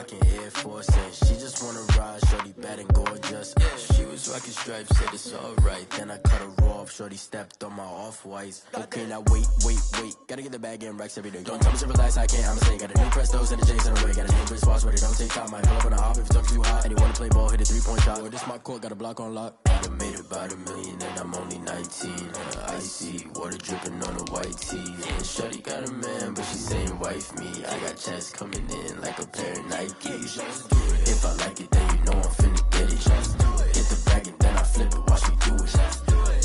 rocking Air Force, and she just wanna ride, shorty bad and gorgeous. She was rocking stripes, said it's alright. Then I cut her off, shorty stepped on my off-whites. Okay, now wait. Gotta get the bag and racks every day. Don't tell me to relax, I can't, I'ma say. Got a new Prestos and the J's in the way. Got a new wrist watch, but it don't take time. I pull up on a hop if it's talking too hot. And you wanna play ball, hit a 3-point shot. Or this my court, got a block on lock. I made about $1 million and I'm only 19. Icy, water dripping on a white tee. And shorty got a man, but she saying wife me. I got checks coming in like a pair of Nikes. If I like it, then you know I'm finna get it. Hit the bag and then I flip it, watch me do it.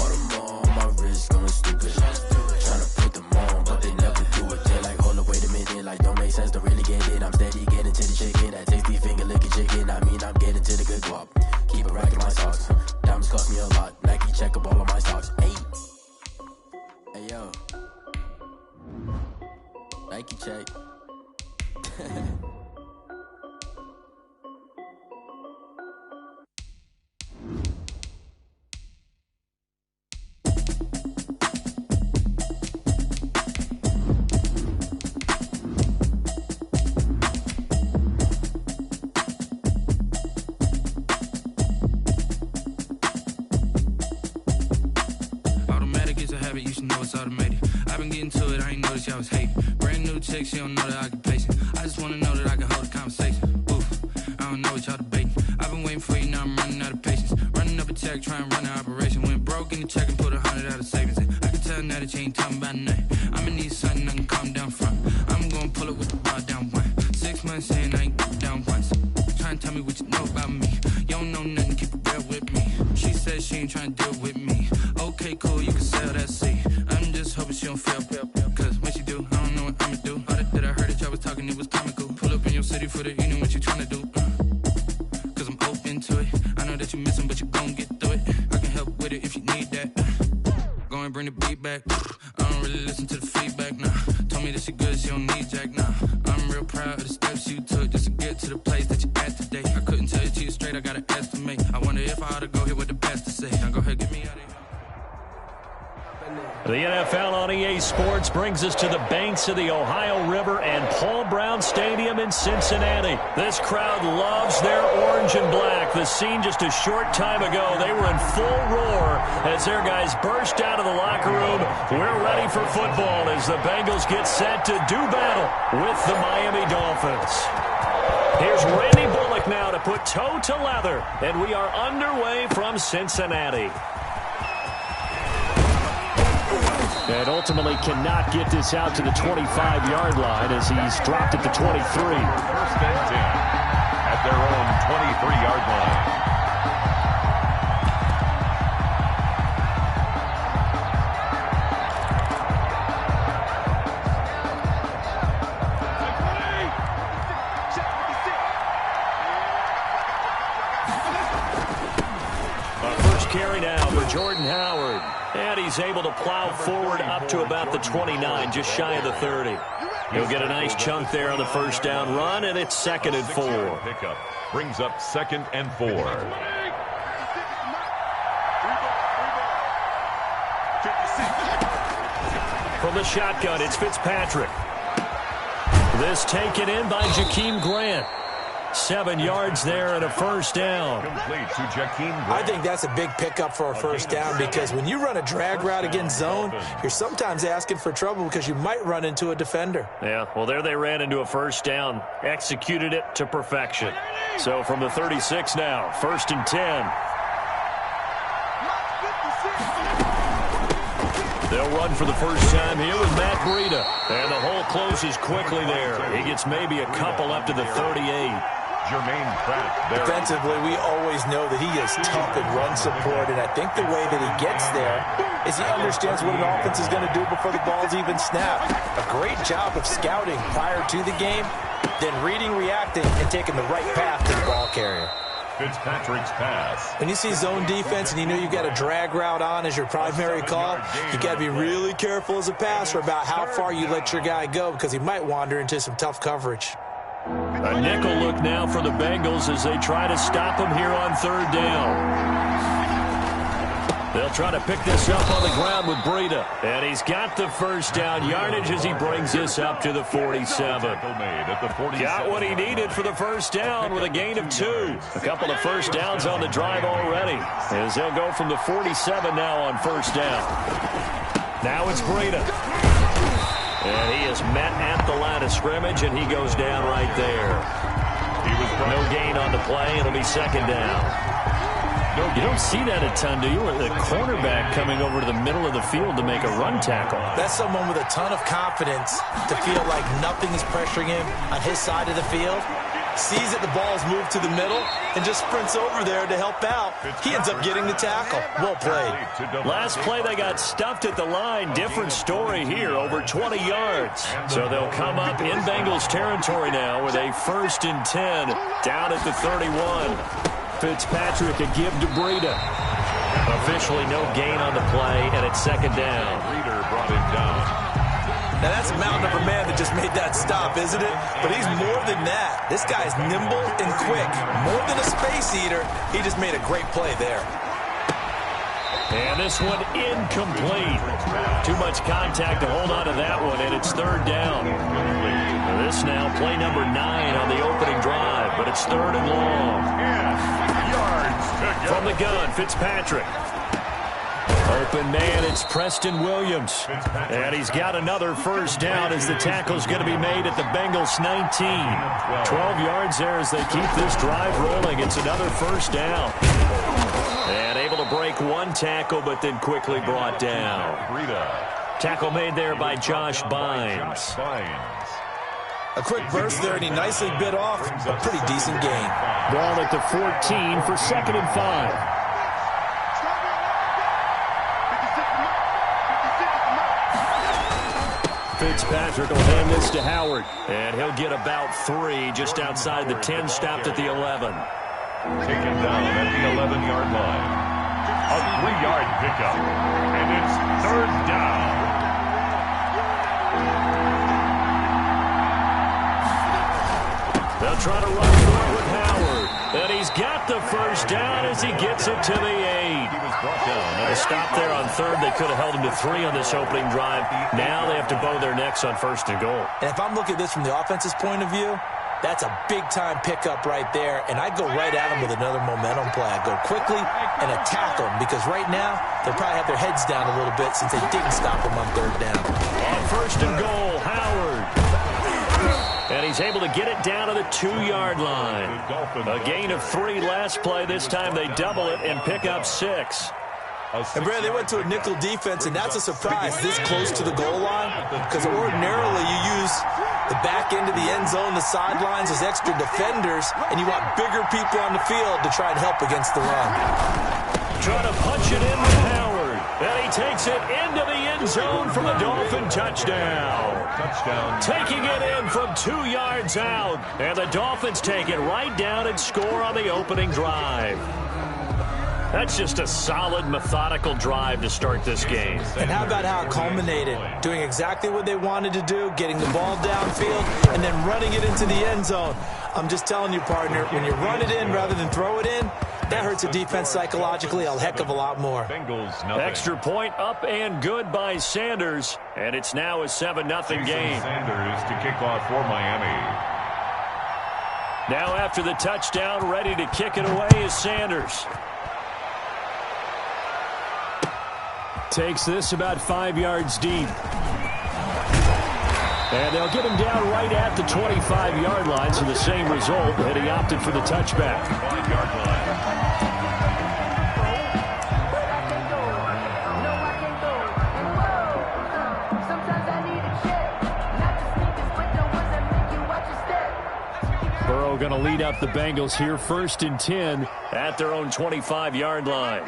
All them all on my wrist going stupid. Tryna put them on, but they never do it. They're like, hold up, wait a minute, like don't make sense, don't really get it. I'm steady getting to the chicken, that tasty finger licking chicken. I mean, I'm getting to the good guap. Keep it racking my socks. Diamonds cost me a lot. Nike check up all of my stocks. Hey yo, Nike check. You should know it's automated. I've been getting to it, I ain't noticed y'all was hating. Brand new chick, she don't know the occupation. I just wanna know that I can hold a conversation. Oof, I don't know what y'all debating. I've been waiting for you, now I'm running out of patience. Running up a check, trying to run an operation. Went broke in the check and put 100 out of savings in. I can tell now that you ain't talking about nothing. I'ma need something I can calm down front. I'm gonna pull it with the bar down one. 6 months in, I ain't down once. Trying to tell me what you know about me. You don't know nothing, keep it real with me. She said she ain't trying to deal with me. Okay, cool, you can sell that seat. I'm just hoping she don't fail, cause when she do, I don't know what I'ma do. All that I heard that y'all was talking, it was comical. Pull up in your city for the evening, what you tryna do? Cause I'm open to it. I know that you missing, but you gon' get through it. I can help with it if you need that. Go and bring the beat back. I don't really listen to the feedback, nah. Told me that she good, she don't need jack, nah. I'm real proud of the steps you took just to get to the place that you at today. I couldn't tell it to you straight, I gotta estimate. I wonder if I ought to go here with the best to say. Now go ahead, get me out of here. The NFL on EA Sports brings us to the banks of the Ohio River and Paul Brown Stadium in Cincinnati. This crowd loves their orange and black. The scene just a short time ago, they were in full roar as their guys burst out of the locker room. We're ready for football as the Bengals get set to do battle with the Miami Dolphins. Here's Randy Bullock now to put toe to leather, and we are underway from Cincinnati. And ultimately cannot get this out to the 25-yard line as he's dropped at the 23. First and 10 at their own 23-yard line. Our first carry now for Jordan Howard. And he's able to plow forward up to about the 29, just shy of the 30. He'll get a nice chunk there on the first down run, and it's 2nd and 4. Pickup brings up 2nd and 4. From the shotgun, it's Fitzpatrick. This taken in by Jakeem Grant. 7 yards there and a first down. Complete to Jakeem Grant. I think that's a big pickup for a first down because when you run a drag route against zone, you're sometimes asking for trouble because you might run into a defender. Yeah, well, there they ran into a first down. Executed it to perfection. So from the 36 now, 1st and 10. They'll run for the first time here with Matt Breida. And the hole closes quickly there. He gets maybe a couple up to the 38. Jermaine Pratt there. Defensively, we always know that he is tough in run support, and I think the way that he gets there is he understands what an offense is going to do before the ball's even snapped. A great job of scouting prior to the game, then reading, reacting, and taking the right path to the ball carrier. Fitzpatrick's pass. When you see zone defense and you know you've got a drag route on as your primary call, you got to be really careful as a passer about how far you let your guy go because he might wander into some tough coverage. A nickel look now for the Bengals as they try to stop him here on 3rd down. They'll try to pick this up on the ground with Breida. And he's got the first down yardage as he brings this up to the 47. Got what he needed for the first down with a gain of 2. A couple of first downs on the drive already, as they'll go from the 47 now on first down. Now it's Breida. And he is met at the line of scrimmage, and he goes down right there. No gain on the play. It'll be second down. You don't see that a ton, do you? The cornerback coming over to the middle of the field to make a run tackle. That's someone with a ton of confidence to feel like nothing is pressuring him on his side of the field. Sees that the ball's moved to the middle and just sprints over there to help out. He ends up getting the tackle. Well played. Last play, they got stuffed at the line. Different story here, over 20 yards. So they'll come up in Bengals territory now with a 1st and 10 down at the 31. Fitzpatrick a give to Breida. Officially no gain on the play, and it's second down. Reader brought him down. Now that's a mountain of a man that just made that stop, isn't it? But he's more than that. This guy's nimble and quick. More than a space eater, he just made a great play there. And this one incomplete. Too much contact to hold on to that one, and it's third down. This now play number 9 on the opening drive, but it's third and long. From the gun, Fitzpatrick. Open man, it's Preston Williams. And he's got another first down as the tackle's going to be made at the Bengals 19. 12 yards there as they keep this drive rolling. It's another first down. And able to break one tackle, but then quickly brought down. Tackle made there by Josh Bynes. A quick burst there, and he nicely bit off a pretty decent gain. Ball at the 14 for 2nd and 5. Fitzpatrick will hand this to Howard, and he'll get about 3 just outside the 10, stopped at the 11. Taken down at the 11-yard line. A 3-yard pickup, and it's third down. They'll try to run for it with Howard. And he's got the first down as he gets it to the 8. A stop there on third. They could have held him to 3 on this opening drive. Now they have to bow their necks on 1st and goal. And if I'm looking at this from the offense's point of view, that's a big-time pickup right there. And I go right at him with another momentum play. I go quickly and attack them because right now they'll probably have their heads down a little bit since they didn't stop him on third down. On 1st and goal, Howard. And he's able to get it down to the 2-yard line. A gain of 3 last play. This time they double it and pick up 6. And, Brad, they went to a nickel defense, and that's a surprise this close to the goal line because ordinarily you use the back end of the end zone, the sidelines as extra defenders, and you want bigger people on the field to try and help against the run. Trying to punch it in with Howard. And he takes it into the end zone for the Dolphin touchdown. Taking it in from 2 yards out. And the Dolphins take it right down and score on the opening drive. That's just a solid, methodical drive to start this game. And how about how it culminated? Doing exactly what they wanted to do, getting the ball downfield, and then running it into the end zone. I'm just telling you, partner, when you run it in rather than throw it in, that hurts a defense psychologically a heck of a lot more. Extra point up and good by Sanders. And it's now a 7-0 game. Sanders to kick off for Miami. Now after the touchdown, ready to kick it away is Sanders. Takes this about 5 yards deep. And they'll get him down right at the 25-yard line, so the same result, and he opted for the touchback. 5-yard line. Burrow going to lead up the Bengals here, 1st and 10 at their own 25-yard line.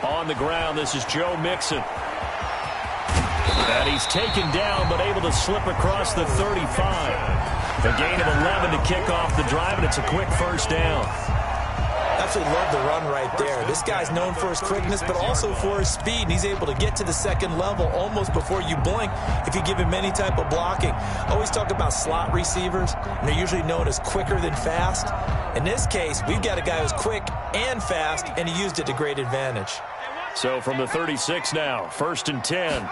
On the ground, this is Joe Mixon. And he's taken down, but able to slip across the 35. A gain of 11 to kick off the drive, and it's a quick first down. That's absolutely love the run right there. This guy's known for his quickness, but also for his speed. And he's able to get to the second level almost before you blink if you give him any type of blocking. Always talk about slot receivers, and they're usually known as quicker than fast. In this case, we've got a guy who's quick and fast, and he used it to great advantage. So from the 36 now, 1st and 10.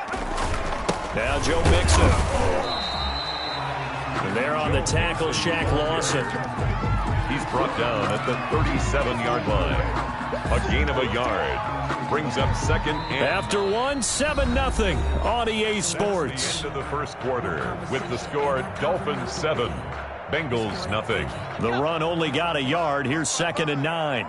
Now Joe Mixon. And there on the tackle, Shaq Lawson. He's brought down at the 37-yard line. A gain of a yard. Brings up second and... After one, 7-0 on EA Sports. Into the first quarter with the score Dolphins 7, Bengals 0. The run only got a yard. Here's 2nd and 9.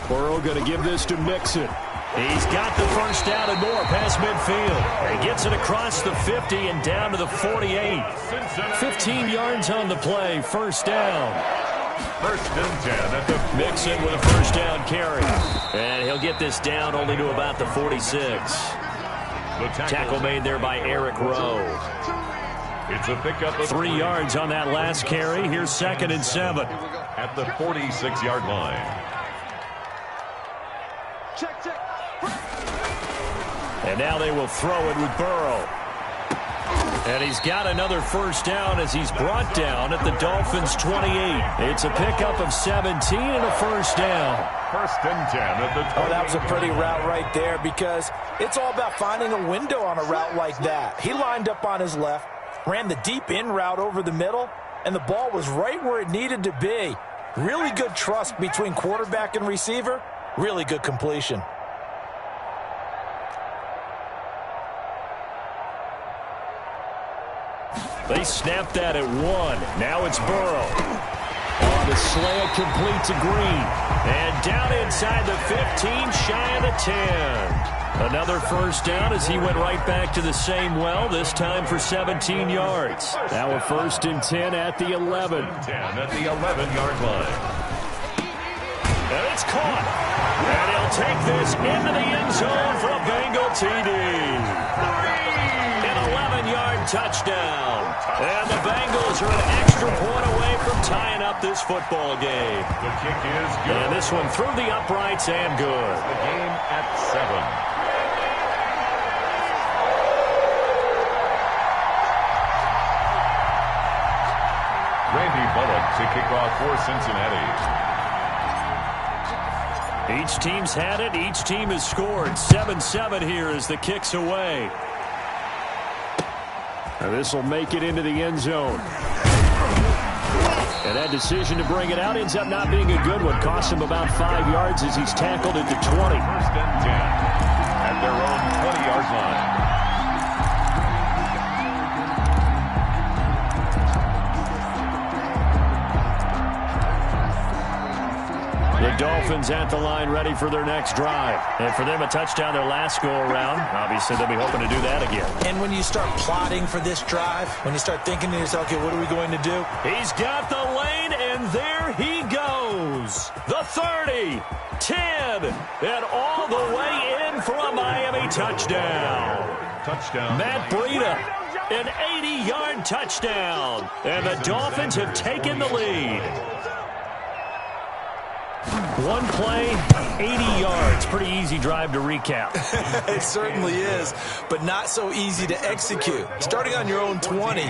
Burrow going to give this to Mixon. He's got the first down and more past midfield. He gets it across the 50 and down to the 48. 15 yards on the play. 1st down. 1st and 10 at the... Mixon with a first down carry. And he'll get this down only to about the 46. Tackle made there by Eric Rowe. It's a pickup of 3 yards on that last carry. Here's 2nd and 7. At the 46-yard line. And now they will throw it with Burrow. And he's got another first down as he's brought down at the Dolphins' 28. It's a pickup of 17 and a first down. 1st and 10 at the... Oh, that was a pretty route right there because it's all about finding a window on a route like that. He lined up on his left, ran the deep in route over the middle, and the ball was right where it needed to be. Really good trust between quarterback and receiver. Really good completion. They snapped that at 1. Now it's Burrow. On the slant, complete to Green. And down inside the 15, shy of the 10. Another first down as he went right back to the same well, this time for 17 yards. Now a 1st and 10 at the 11. 10 at the 11-yard line. And it's caught. And he'll take this into the end zone for a Bengal TD. An 11-yard touchdown. And the Bengals are an extra point away from tying up this football game. The kick is good. And this one through the uprights and good. The game at 7. Randy Bullock to kick off for Cincinnati. Each team's had it. Each team has scored. 7-7 here as the kick's away. And this will make it into the end zone. And that decision to bring it out ends up not being a good one. Costs him about 5 yards as he's tackled at the 20. 1st and 10 at their own 20-yard line. The Dolphins at the line ready for their next drive. And for them, a touchdown their last go-around. Obviously, they'll be hoping to do that again. And when you start plotting for this drive, when you start thinking to yourself, okay, what are we going to do? He's got the lane, and there he goes. The 30, 10, and all the way in for a Miami touchdown. Touchdown. Matt Breida, an 80-yard touchdown. And the Dolphins have taken the lead. One play, 80 yards. Pretty easy drive to recap. It certainly is, but not so easy to execute. Starting on your own 20,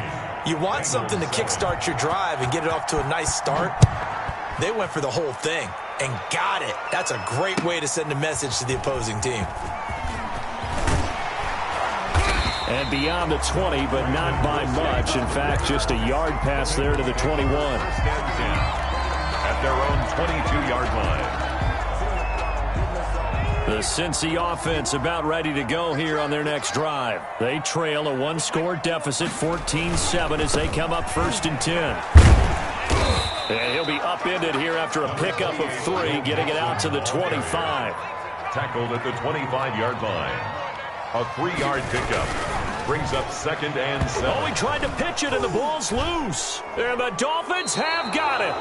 you want something to kickstart your drive and get it off to a nice start. They went for the whole thing and got it. That's a great way to send a message to the opposing team. And beyond the 20, but not by much. In fact, just a yard pass there to the 21. At their own 22-yard line. The Cincy offense about ready to go here on their next drive. They trail a one-score deficit, 14-7, as they come up 1st and 10. And he'll be upended here after a pickup of 3, getting it out to the 25. Tackled at the 25-yard line. A 3-yard pickup. Brings up 2nd and 7. Oh, he tried to pitch it, and the ball's loose. And the Dolphins have got it.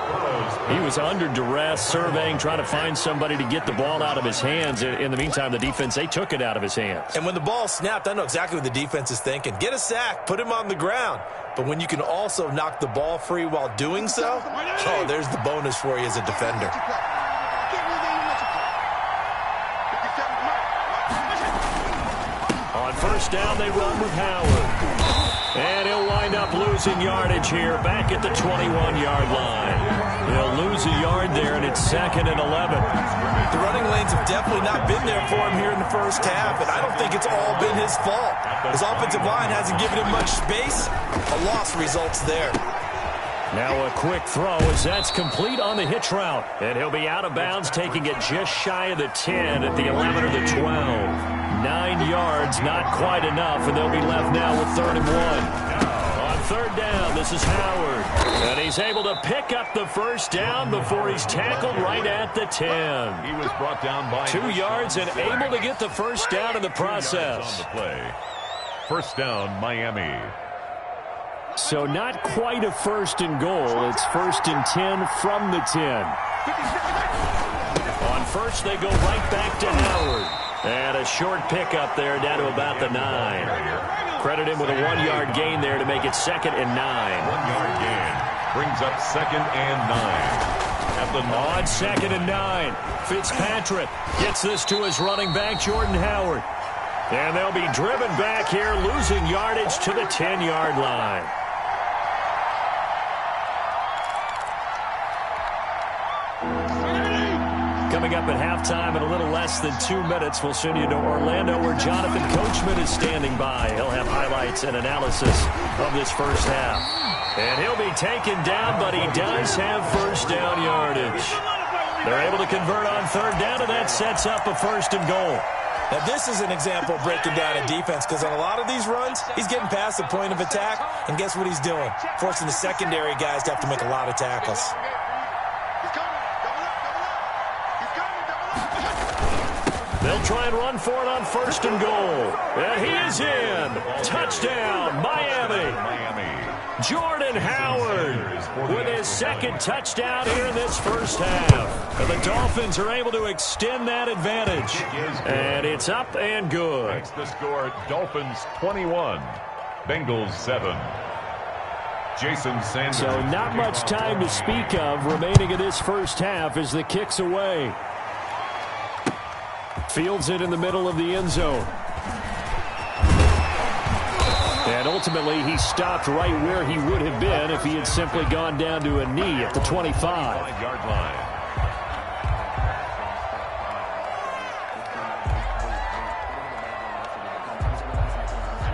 He was under duress, surveying, trying to find somebody to get the ball out of his hands. In the meantime, the defense, they took it out of his hands. And when the ball snapped, I know exactly what the defense is thinking. Get a sack, put him on the ground. But when you can also knock the ball free while doing so, oh, there's the bonus for you as a defender. On first down, they run with Howard. And he'll wind up losing yardage here back at the 21-yard line. He'll lose a yard there, and it's 2nd and 11. The running lanes have definitely not been there for him here in the first half, and I don't think it's all been his fault. His offensive line hasn't given him much space. A loss results there. Now a quick throw as that's complete on the hitch route. And he'll be out of bounds, taking it just shy of the 10 at the 11 or the 12. 9 yards, not quite enough, and they'll be left now with 3rd and 1. On 3rd down, this is Howard. And he's able to pick up the first down before he's tackled right at the 10. He was brought down by 2 yards and able to get the first down in the process. On the play. First down, Miami. So not quite a 1st and goal. It's 1st and 10 from the 10. On first, they go right back to Howard. And a short pickup there down to about the 9. Credit him with a 1-yard gain there to make it 2nd and 9. 1-yard gain. Brings up 2nd and 9. At the on 2nd and 9. Fitzpatrick gets this to his running back, Jordan Howard. And they'll be driven back here, losing yardage to the 10-yard line. Coming up at halftime in a little less than 2 minutes, we'll send you to Orlando where Jonathan Coachman is standing by. He'll have highlights and analysis of this first half. And he'll be taken down, but he does have first down yardage. They're able to convert on 3rd down, and that sets up a 1st and goal. Now, this is an example of breaking down a defense because on a lot of these runs, he's getting past the point of attack, and guess what he's doing? Forcing the secondary guys to have to make a lot of tackles. They'll try and run for it on 1st and goal. And he is in. Touchdown, Miami. Jordan Howard with his 2nd touchdown here in this first half. And the Dolphins are able to extend that advantage. And it's up and good. Makes the score Dolphins 21, Bengals 7. Jason Sanders. So not much time to speak of remaining in this first half as the kick's away. Fields it in the middle of the end zone. And ultimately, he stopped right where he would have been if he had simply gone down to a knee at the 25. 5-yard line.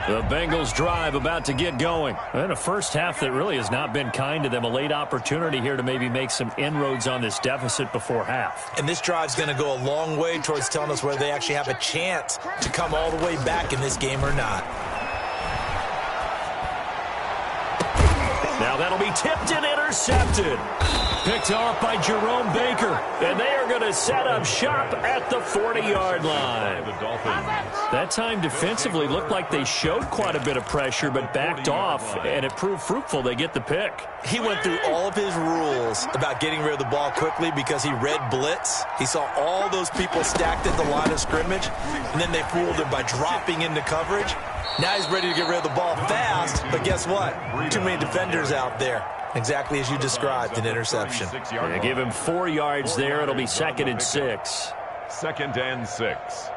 The Bengals drive about to get going. And a first half that really has not been kind to them. A late opportunity here to maybe make some inroads on this deficit before half. And this drive's going to go a long way towards telling us whether they actually have a chance to come all the way back in this game or not. Now that'll be tipped and intercepted. Picked off by Jerome Baker. And they are going to set up shop at the 40-yard line. The Dolphins. That time defensively looked like they showed quite a bit of pressure but backed off, and it proved fruitful. They get the pick. He went through all of his rules about getting rid of the ball quickly because he read blitz. He saw all those people stacked at the line of scrimmage, and then they fooled him by dropping into coverage. Now he's ready to get rid of the ball fast, but guess what? Too many defenders out there. Exactly as you described, an interception. They give him 4 yards there. It'll be 2nd and 6. 2nd and 6.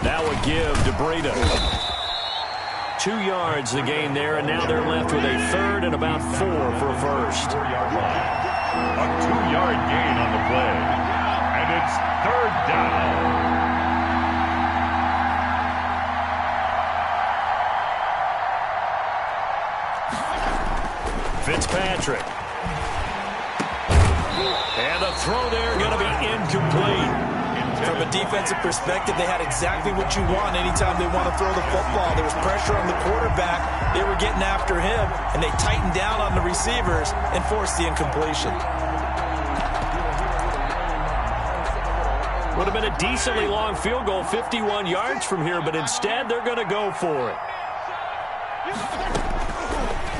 Now a give to Breida. 2 yards the gain there, and now they're left with a 3rd and about 4 for a first. 4-yard line. A 2-yard gain on the play. And it's 3rd down. Fitzpatrick. And the throw there going to be incomplete. From a defensive perspective, they had exactly what you want anytime they want to throw the football. There was pressure on the quarterback. They were getting after him, and they tightened down on the receivers and forced the incompletion. Would have been a decently long field goal, 51 yards from here, but instead they're going to go for it.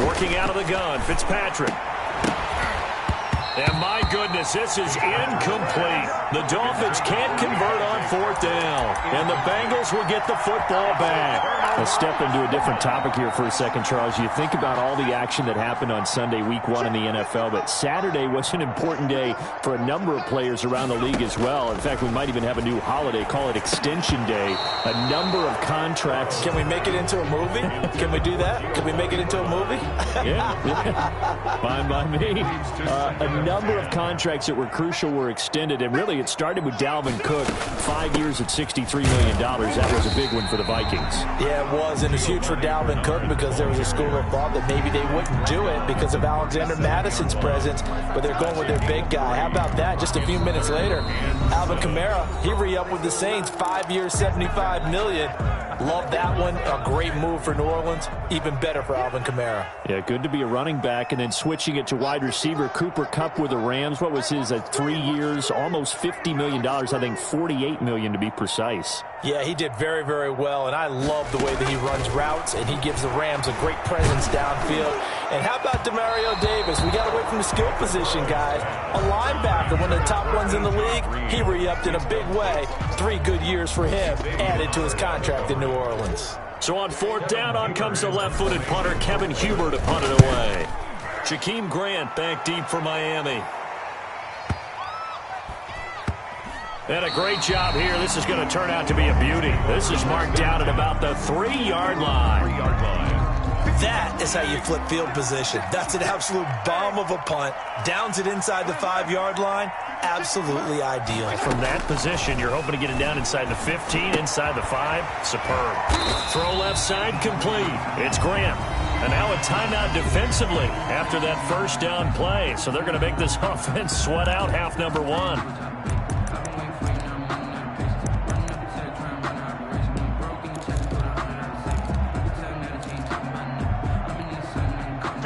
Working out of the gun, Fitzpatrick. And my goodness, this is incomplete. The Dolphins can't convert on 4th down. And the Bengals will get the football back. Let's step into a different topic here for a second, Charles. You think about all the action that happened on Sunday, week 1 in the NFL, but Saturday was an important day for a number of players around the league as well. In fact, we might even have a new holiday, call it Extension Day. A number of contracts. Can we make it into a movie? Can we do that? Can we make it into a movie? Yeah. Fine by me. A number of contracts that were crucial were extended, and really it started with Dalvin Cook, 5 years at $63 million. That was a big one for the Vikings. Yeah, it was, and it's huge for Dalvin Cook because there was a school of thought that maybe they wouldn't do it because of Alexander Madison's presence, but they're going with their big guy. How about that? Just a few minutes later, Alvin Kamara, he re-upped with the Saints, 5 years, $75 million. Love that one. A great move for New Orleans. Even better for Alvin Kamara. Yeah, good to be a running back, and then switching it to wide receiver. Cooper Kupp with the Rams. What was his 3 years, almost $50 million, I think $48 million to be precise. Yeah, he did very, very well, and I love the way that he runs routes, and he gives the Rams a great presence downfield. And how about Demario Davis? We got away from the skill position, guys. A linebacker, one of the top ones in the league. He re-upped in a big way. 3 good years for him, added to his contract in New Orleans. So on 4th down, on comes the left-footed punter, Kevin Huber, to punt it away. Jakeem Grant back deep for Miami. And a great job here. This is going to turn out to be a beauty. This is marked down at about the 3-yard line. That is how you flip field position. That's an absolute bomb of a punt. Downs it inside the 5-yard line. Absolutely ideal. From that position, you're hoping to get it down inside the 15, inside the 5. Superb. Throw left side complete. It's Grant. And now a timeout defensively after that 1st down play. So they're going to make this offense sweat out half number 1.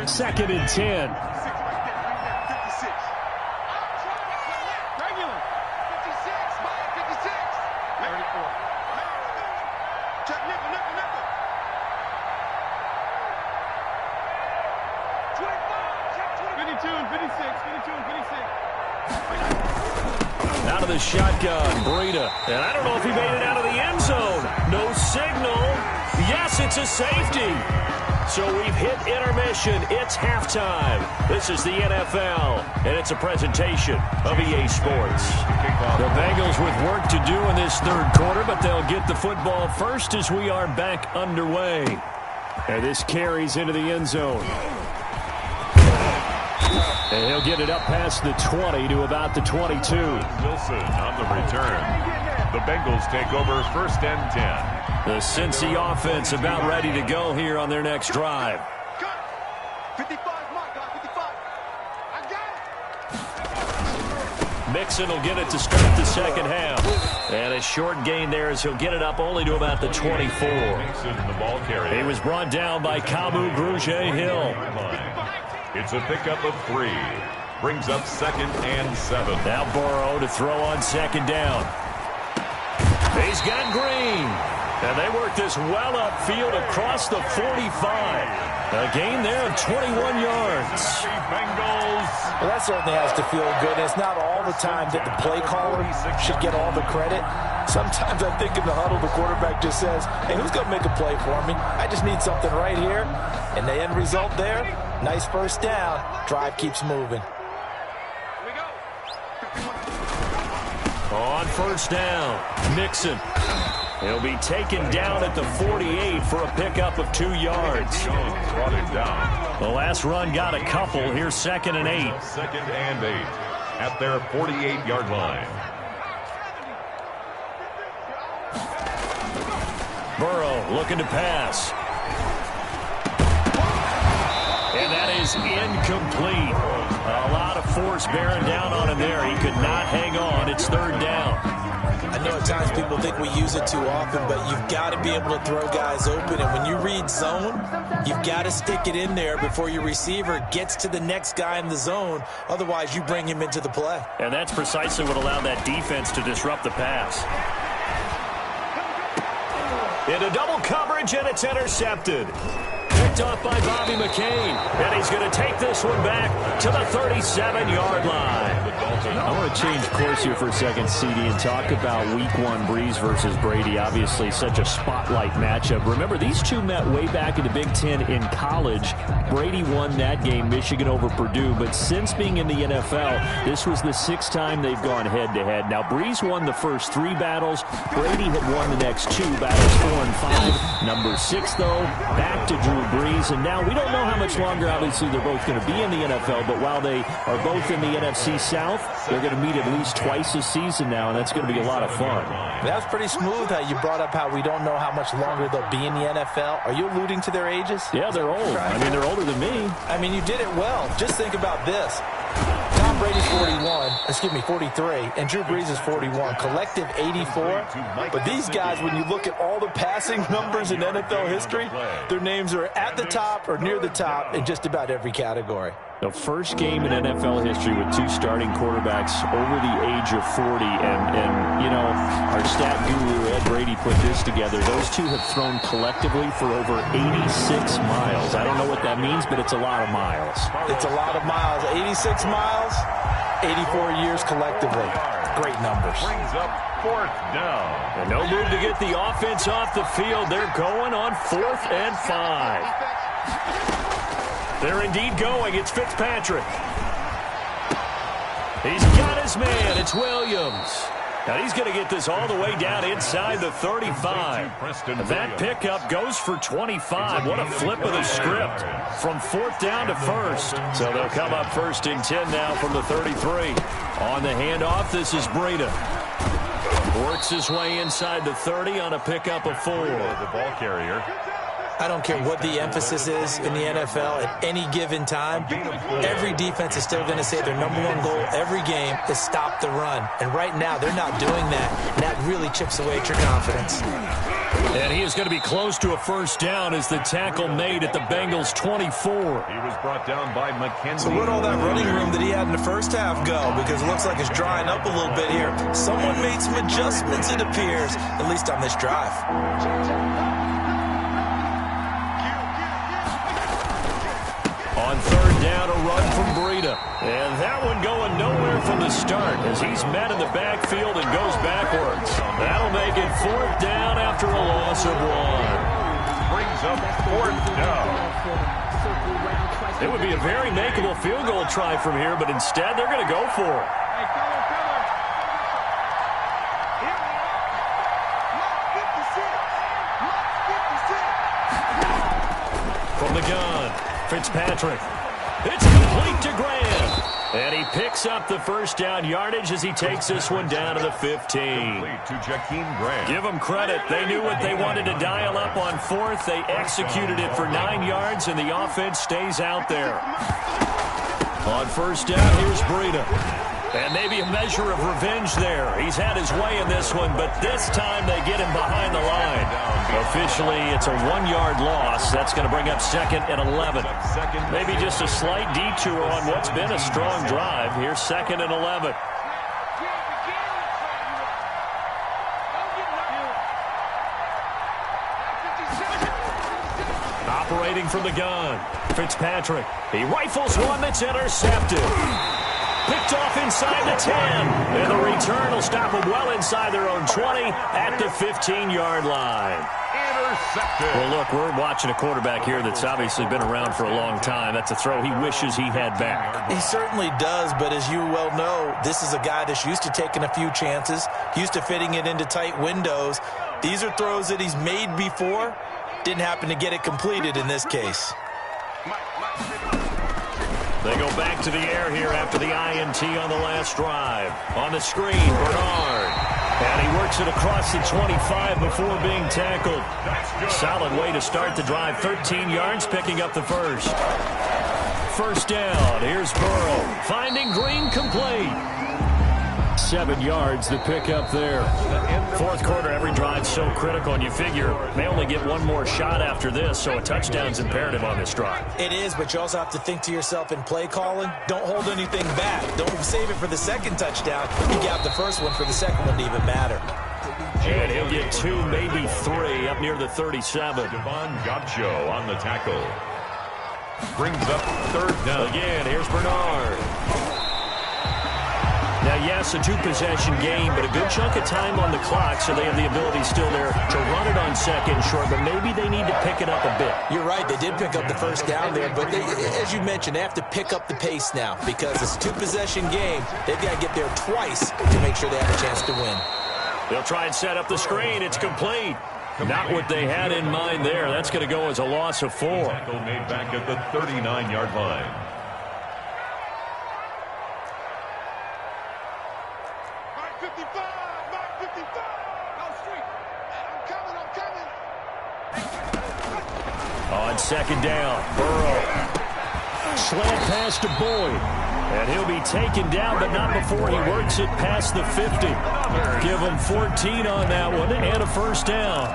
2nd and 10. Out of the shotgun, Breida. And I don't know if he made it out of the end zone. No signal. Yes, it's a safety. So we've hit intermission. It's halftime. This is the NFL, and it's a presentation of EA Sports. The Bengals with work to do in this 3rd quarter, but they'll get the football first as we are back underway. And this carries into the end zone. And he'll get it up past the 20 to about the 22. Wilson on the return. The Bengals take over 1st and 10. The Cincy offense about ready to go here on their next drive. 55, my God, 55. I got it. Mixon will get it to start the 2nd half. And a short gain there as he'll get it up only to about the 24. Mixon, the ball carrier. He was brought down by Kamu Grugier-Hill. It's a pickup of 3. Brings up 2nd and 7. Now Burrow to throw on 2nd down. He's got Green. And they work this well upfield across the 45. A gain there of 21 yards. Bengals. Well, that certainly has to feel good. It's not all the time that the play caller should get all the credit. Sometimes I think in the huddle, the quarterback just says, hey, who's going to make a play for me? I just need something right here. And the end result there, nice 1st down. Drive keeps moving. On 1st down, Mixon. He'll be taken down at the 48 for a pickup of 2 yards. Jones brought it down. The last run got a couple. Here's 2nd and 8. 2nd and 8 at their 48-yard line. Burrow looking to pass. And that is incomplete. A lot of force bearing down on him there. He could not hang on. It's 3rd down. I know at times people think we use it too often, but you've got to be able to throw guys open. And when you read zone, you've got to stick it in there before your receiver gets to the next guy in the zone. Otherwise, you bring him into the play. And that's precisely what allowed that defense to disrupt the pass. Into double coverage, and it's intercepted. Picked off by Bobby McCain. And he's going to take this one back to the 37-yard line. I want to change course here for a second, CD, and talk about Week 1 Breeze versus Brady. Obviously, such a spotlight matchup. Remember, these two met way back in the Big Ten in college. Brady won that game, Michigan over Purdue. But since being in the NFL, this was the 6th time they've gone head-to-head. Now, Breeze won the first 3 battles. Brady had won the next 2, battles 4 and 5. Number 6, though, back to Drew Brees. And now we don't know how much longer, obviously, they're both going to be in the NFL. But while they are both in the NFC South, they're going to meet at least twice a season now, and that's going to be a lot of fun. That's pretty smooth how you brought up how we don't know how much longer they'll be in the NFL. Are you alluding to their ages? Yeah, they're old. I mean, they're older than me. I mean, you did it well. Just think about this. Tom Brady's 43, and Drew Brees is 41. Collective 84. But these guys, when you look at all the passing numbers in NFL history, their names are at the top or near the top in just about every category. The first game in NFL history with 2 starting quarterbacks over the age of 40. And you know, our stat guru, Ed Brady, put this together. Those two have thrown collectively for over 86 miles. I don't know what that means, but it's a lot of miles. It's a lot of miles. 86 miles, 84 years collectively. Great numbers. Brings up 4th down. And no move to get the offense off the field. They're going on 4th and 5. They're indeed going. It's Fitzpatrick. He's got his man. It's Williams. Now he's going to get this all the way down inside the 35. That pickup goes for 25. What a flip of the script from 4th down to 1st. So they'll come up 1st and 10 now from the 33. On the handoff, this is Breida. Works his way inside the 30 on a pickup of 4. The ball carrier. I don't care what the emphasis is in the NFL at any given time. Every defense is still going to say their #1 goal every game is stop the run. And right now, they're not doing that. And that really chips away at your confidence. And he is going to be close to a 1st down as the tackle made at the Bengals 24. He was brought down by McKenzie. So where'd all that running room that he had in the first half go? Because it looks like it's drying up a little bit here. Someone made some adjustments, it appears, at least on this drive. On 3rd down, a run from Breida. And that one going nowhere from the start as he's met in the backfield and goes backwards. That'll make it 4th down after a loss of 1. Brings up 4th down. It would be a very makeable field goal try from here, but instead they're going to go for it. From the gun, Fitzpatrick. It's complete to Graham. And he picks up the 1st down yardage as he takes this one down to the 15. To Jakeem Graham. Give them credit. They knew what they wanted to dial up on 4th. They executed it for 9 yards, and the offense stays out there. On 1st down, here's Breida. And maybe a measure of revenge there. He's had his way in this one, but this time they get him behind the line. Officially, it's a 1-yard loss. That's going to bring up 2nd and 11. Maybe just a slight detour on what's been a strong drive. Here's 2nd and 11. Operating from the gun, Fitzpatrick. He rifles one that's intercepted. Picked off inside the 10. And the return will stop them well inside their own 20 at the 15-yard line. Intercepted. Well, look, we're watching a quarterback here that's obviously been around for a long time. That's a throw he wishes he had back. He certainly does, but as you well know, this is a guy that's used to taking a few chances, used to fitting it into tight windows. These are throws that he's made before. Didn't happen to get it completed in this case. They go back to the air here after the INT on the last drive. On the screen, Bernard. And he works it across the 25 before being tackled. Solid way to start the drive. 13 yards, picking up the 1st. 1st down. Here's Burrow. Finding Green complete. 7 yards to pick up there. Fourth quarter, every drive's so critical, and you figure they only get one more shot after this, so a touchdown's imperative on this drive. It is, but you also have to think to yourself in play calling, don't hold anything back. Don't save it for the second touchdown. You got the first one for the second one to even matter. And he'll get 2, maybe 3 up near the 37. Devon Godcho on the tackle. Brings up third down. Again, here's Bernard. Now, yes, a 2-possession game, but a good chunk of time on the clock, so they have the ability still there to run it on second and short, but maybe they need to pick it up a bit. You're right. They did pick up the first down there, but they, as you mentioned, they have to pick up the pace now because it's a 2-possession game. They've got to get there twice to make sure they have a chance to win. They'll try and set up the screen. It's complete. Not what they had in mind there. That's going to go as a loss of 4. Tackle made back at the 39-yard line. Mark 55, Mark 55. No street. I'm coming. On second down, Burrow. Slant pass to Boyd. And he'll be taken down, but not before he works it past the 50. Give him 14 on that one and a first down.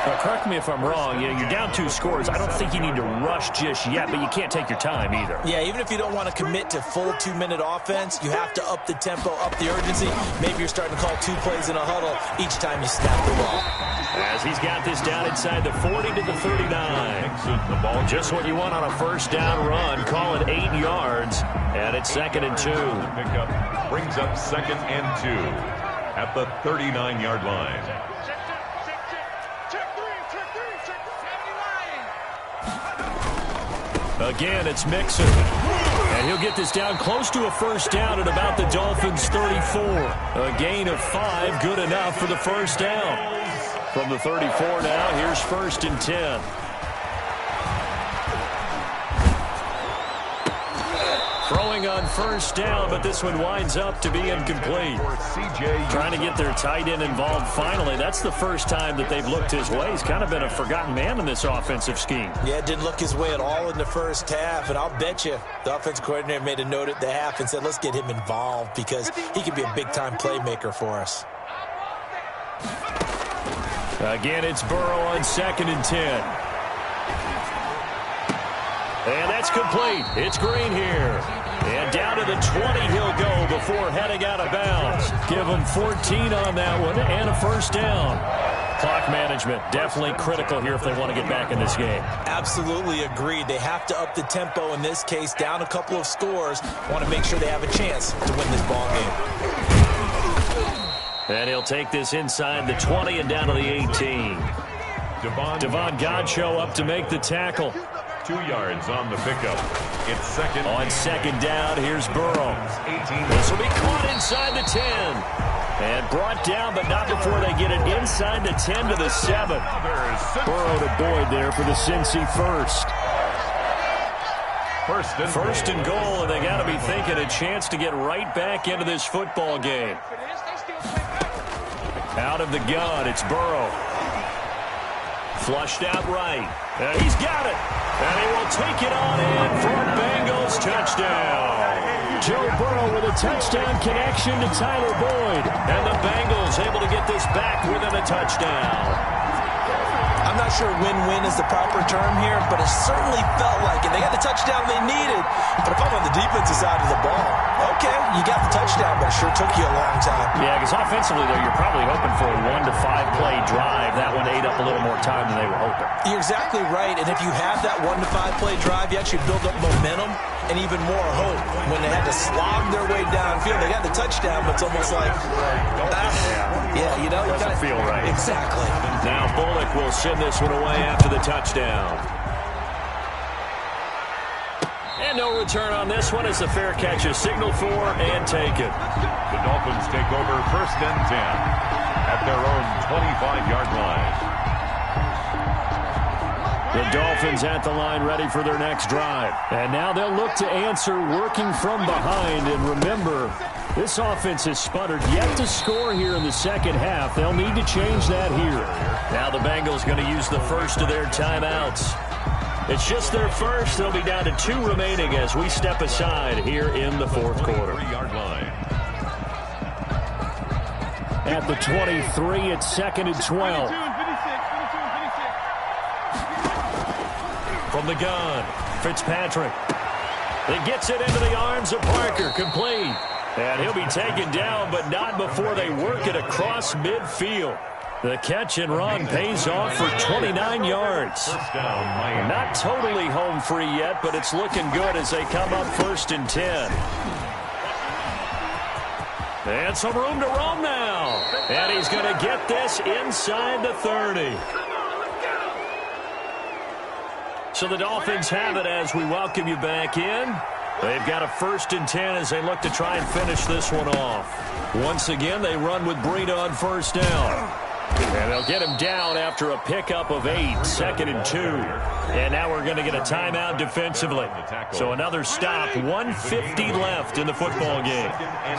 Now, correct me if I'm wrong. You're down 2 scores. I don't think you need to rush just yet, but you can't take your time either. Yeah, even if you don't want to commit to full 2-minute offense, you have to up the tempo, up the urgency. Maybe you're starting to call 2 plays in a huddle each time you snap the ball. As he's got this down inside the 40 to the 39. The ball, just what you want on a first down run. Call it 8 yards, and it's 2nd and 2. Brings up 2nd and 2 at the 39-yard line. Again, it's Mixon. And he'll get this down close to a first down at about the Dolphins' 34. A gain of 5, good enough for the first down. From the 34 now, here's 1st and 10. Throwing on first down, but this one winds up to be incomplete. Trying to get their tight end involved finally. That's the first time that they've looked his way. He's kind of been a forgotten man in this offensive scheme. Yeah, it didn't look his way at all in the first half, and I'll bet you the offense coordinator made a note at the half and said, let's get him involved because he could be a big-time playmaker for us. Again, it's Burrow on 2nd and 10. And that's complete. It's Green here. And down to the 20 he'll go before heading out of bounds. Give him 14 on that one and a first down. Clock management definitely critical here if they want to get back in this game. Absolutely agreed. They have to up the tempo in this case, down a couple of scores. Want to make sure they have a chance to win this ball game. And he'll take this inside the 20 and down to the 18. Devon Godcho up to make the tackle. 2 yards on the pickup. It's second. On second down, here's Burrow. This will be caught inside the 10. And brought down, but not before they get it inside the 10 to the 7. Burrow to Boyd there for the Cincy first. First and goal, and they got to be thinking a chance to get right back into this football game. Out of the gun, it's Burrow. Flushed out right. And he's got it. And he will take it on in for a Bengals touchdown. Joe Burrow with a touchdown connection to Tyler Boyd. And the Bengals able to get this back within a touchdown. I'm not sure win-win is the proper term here, but it certainly felt like it. They got the touchdown they needed, but if I'm on the defensive side of the ball, okay, you got the touchdown, but it sure took you a long time. Yeah, because offensively, though, you're probably hoping for a 1 to 5 play drive. That one ate up a little more time than they were hoping. You're exactly right, and if you have that 1 to 5 play drive, you actually build up momentum and even more hope. When they had to slog their way downfield, they got the touchdown, but it's almost like, you know, it doesn't feel right. Exactly. Now Bullock will send this one away after the touchdown. And no return on this one as the fair catch is signaled for and taken. The Dolphins take over 1st and 10 at their own 25-yard line. The Dolphins at the line ready for their next drive. And now they'll look to answer working from behind. And remember, this offense has sputtered yet to score here in the second half. They'll need to change that here. Now the Bengals going to use the first of their timeouts. It's just their first. They'll be down to 2 remaining as we step aside here in the fourth quarter. 3-yard line. At the 23, it's 2nd and 12. From the gun, Fitzpatrick. He gets it into the arms of Parker, complete. And he'll be taken down, but not before they work it across midfield. The catch and run pays off for 29 yards. Not totally home free yet, but it's looking good as they come up 1st and 10. And some room to roam now. And he's going to get this inside the 30. So the Dolphins have it as we welcome you back in. They've got a 1st and 10 as they look to try and finish this one off. Once again, they run with Breida on 1st down. And they'll get him down after a pickup of 8, 2nd and 2. And now we're going to get a timeout defensively. So another stop, 1:50 left in the football game.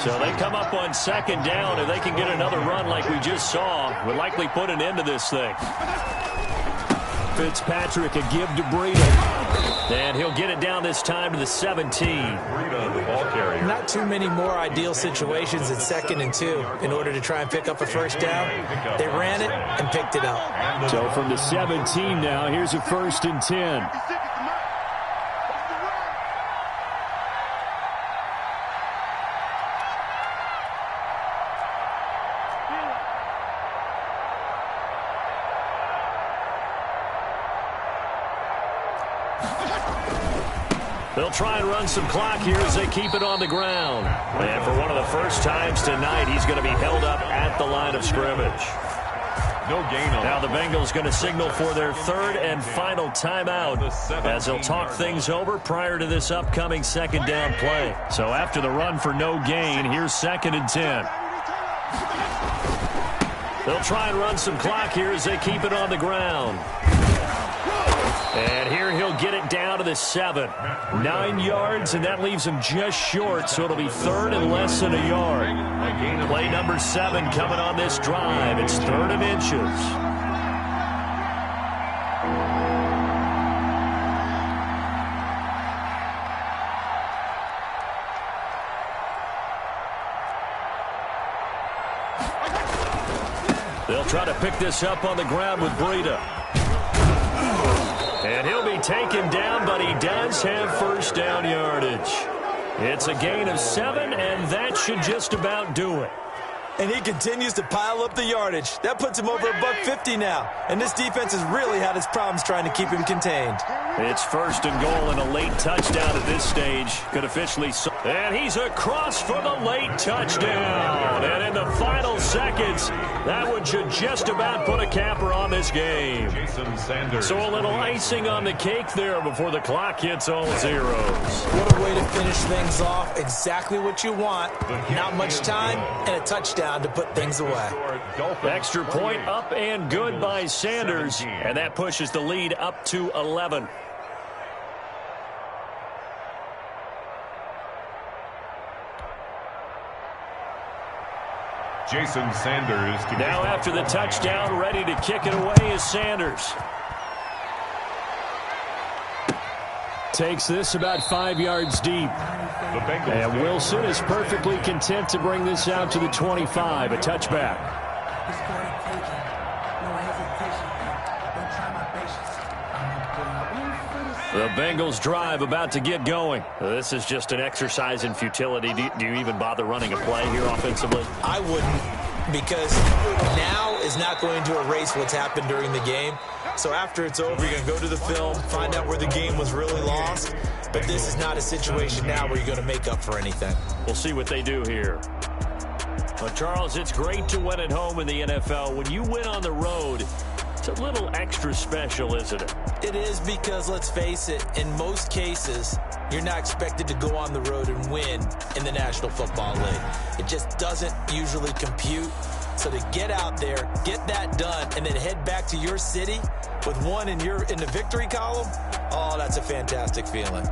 So they come up on 2nd down. If they can get another run like we just saw, would likely put an end to this thing. Fitzpatrick, a give to Breida. And he'll get it down this time to the 17. Not too many more ideal situations at 2nd and 2 in order to try and pick up a 1st down. They ran it and picked it up. So from the 17 now, here's a 1st and 10. They'll try and run some clock here as they keep it on the ground. And for one of the first times tonight, he's going to be held up at the line of scrimmage. No gain on. Now the Bengals going to signal for their 3rd and final timeout as they'll talk things over prior to this upcoming 2nd down play. So after the run for no gain, here's 2nd and 10. They'll try and run some clock here as they keep it on the ground. And here he'll get it down to the 7. 9 yards, and that leaves him just short, so it'll be 3rd and less than a yard. Play number 7 coming on this drive. It's 3rd and inches. They'll try to pick this up on the ground with Breida. And he'll be taken down, but he does have 1st down yardage. It's a gain of 7, and that should just about do it. And he continues to pile up the yardage. That puts him over $150 now. And this defense has really had its problems trying to keep him contained. It's 1st and goal and a late touchdown at this stage. Could officially... And he's across for the late touchdown. And in the final seconds, that one should just about put a capper on this game. So a little icing on the cake there before the clock hits all zeros. What a way to finish things off. Exactly what you want. Not much time and a touchdown to put things away. Extra point up and good by Sanders. And that pushes the lead up to 11. Jason Sanders. Now after the touchdown, ready to kick it away is Sanders. Takes this about 5 yards deep. And Wilson is perfectly content to bring this out to the 25, a touchback. The Bengals drive about to get going. This is just an exercise in futility. Do you even bother running a play here offensively? I wouldn't, because now is not going to erase what's happened during the game. So after it's over, you're going to go to the film, find out where the game was really lost. But this is not a situation now where you're going to make up for anything. We'll see what they do here. Well, Charles, it's great to win at home in the NFL. When you win on the road, it's a little extra special, isn't it? It is, because, let's face it, in most cases, you're not expected to go on the road and win in the National Football League. It just doesn't usually compute. So to get out there, get that done, and then head back to your city with one in the victory column, oh, that's a fantastic feeling.